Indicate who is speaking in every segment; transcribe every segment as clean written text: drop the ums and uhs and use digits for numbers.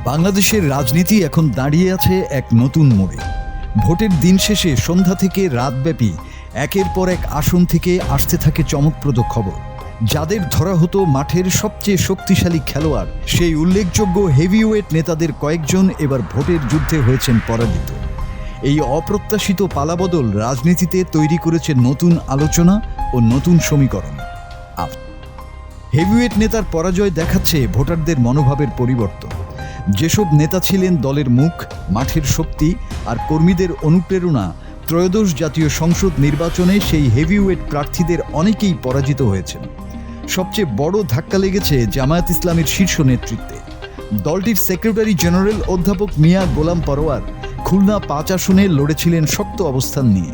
Speaker 1: বাংলাদেশের রাজনীতি এখন দাঁড়িয়ে আছে এক নতুন মোড়ে। ভোটের দিন শেষে সন্ধ্যা থেকে রাতব্যাপী একের পর এক আসন থেকে আসতে থাকে চমকপ্রদ খবর। যাদের ধরা হতো মাঠের সবচেয়ে শক্তিশালী খেলোয়াড়, সেই উল্লেখযোগ্য হেভিওয়েট নেতাদের কয়েকজন এবার ভোটের যুদ্ধে হয়েছেন পরাজিত। এই অপ্রত্যাশিত পালাবদল রাজনীতিতে তৈরি করেছে নতুন আলোচনা ও নতুন সমীকরণ। হেভিওয়েট নেতার পরাজয় দেখাচ্ছে ভোটারদের মনোভাবের পরিবর্তন। যেসব নেতা ছিলেন দলের মুখ, মাঠের শক্তি আর কর্মীদের অনুপ্রেরণা, ত্রয়োদশ জাতীয় সংসদ নির্বাচনে সেই হেভিওয়েট প্রার্থীদের অনেকেই পরাজিত হয়েছেন। সবচেয়ে বড় ধাক্কা লেগেছে জামায়াত ইসলামের শীর্ষ নেতৃত্বে। দলটির সেক্রেটারি জেনারেল অধ্যাপক মিয়া গোলাম পরোয়ার খুলনা ৫ আসনে লড়েছিলেন শক্ত অবস্থান নিয়ে,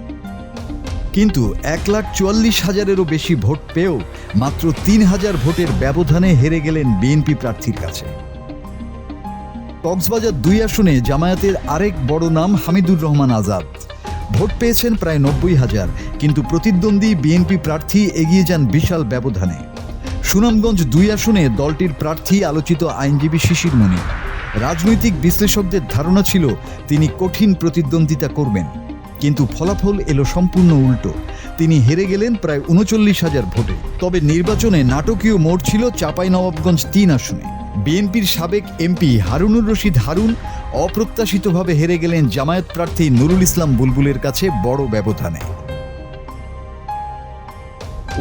Speaker 1: কিন্তু ১,৪৪,০০০-এরও বেশি ভোট পেয়েও মাত্র ৩,০০০ ভোটের ব্যবধানে হেরে গেলেন বিএনপি প্রার্থীর কাছে। কক্সবাজার ২ আসনে জামায়াতের আরেক বড় নাম হামিদুর রহমান আজাদ ভোট পেয়েছেন প্রায় ৯০,০০০, কিন্তু প্রতিদ্বন্দ্বী বিএনপি প্রার্থী এগিয়ে যান বিশাল ব্যবধানে। সুনামগঞ্জ ২ আসনে দলটির প্রার্থী আলোচিত আইনজীবী শিশির মনির। রাজনৈতিক বিশ্লেষকদের ধারণা ছিল তিনি কঠিন প্রতিদ্বন্দ্বিতা করবেন, কিন্তু ফলাফল এলো সম্পূর্ণ উল্টো। তিনি হেরে গেলেন প্রায় ৩৯,০০০ ভোটে। তবে নির্বাচনে নাটকীয় মোড় ছিল চাঁপাইনবাবগঞ্জ ৩ আসনে। বিএনপির সাবেক এমপি হারুনুর রশিদ হারুন অপ্রত্যাশিতভাবে হেরে গেলেন জামায়াত প্রার্থী নুরুল ইসলাম বুলবুলের কাছে বড় ব্যবধানে।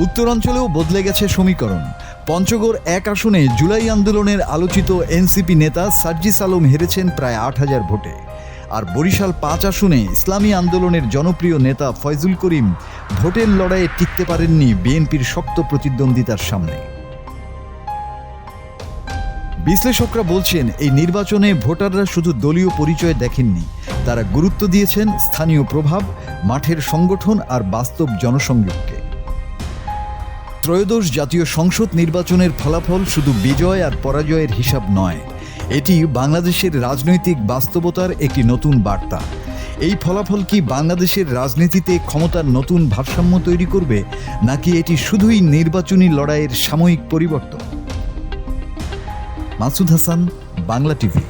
Speaker 1: উত্তরাঞ্চলেও বদলে গেছে সমীকরণ। পঞ্চগড় ১ আসনে জুলাই আন্দোলনের আলোচিত এনসিপি নেতা সার্জিস আলম হেরেছেন প্রায় ৮,০০০ ভোটে। আর বরিশাল ৫ আসনে ইসলামী আন্দোলনের জনপ্রিয় নেতা ফয়জুল করিম ভোটের লড়াইয়ে টিকতে পারেননি বিএনপির শক্ত প্রতিদ্বন্দ্বিতার সামনে। বিশ্লেষকরা বলছেন, এই নির্বাচনে ভোটাররা শুধু দলীয় পরিচয় দেখেননি, তারা গুরুত্ব দিয়েছেন স্থানীয় প্রভাব, মাঠের সংগঠন আর বাস্তব জনসংযোগকে। ত্রয়োদশ জাতীয় সংসদ নির্বাচনের ফলাফল শুধু বিজয় আর পরাজয়ের হিসাব নয়, এটি বাংলাদেশের রাজনৈতিক বাস্তবতার একটি নতুন বার্তা। এই ফলাফল কি বাংলাদেশের রাজনীতিতে ক্ষমতার নতুন ভারসাম্য তৈরি করবে, নাকি এটি শুধুই নির্বাচনী লড়াইয়ের সাময়িক পরিবর্তন? মাসুদ হাসান, বাংলা টিভি।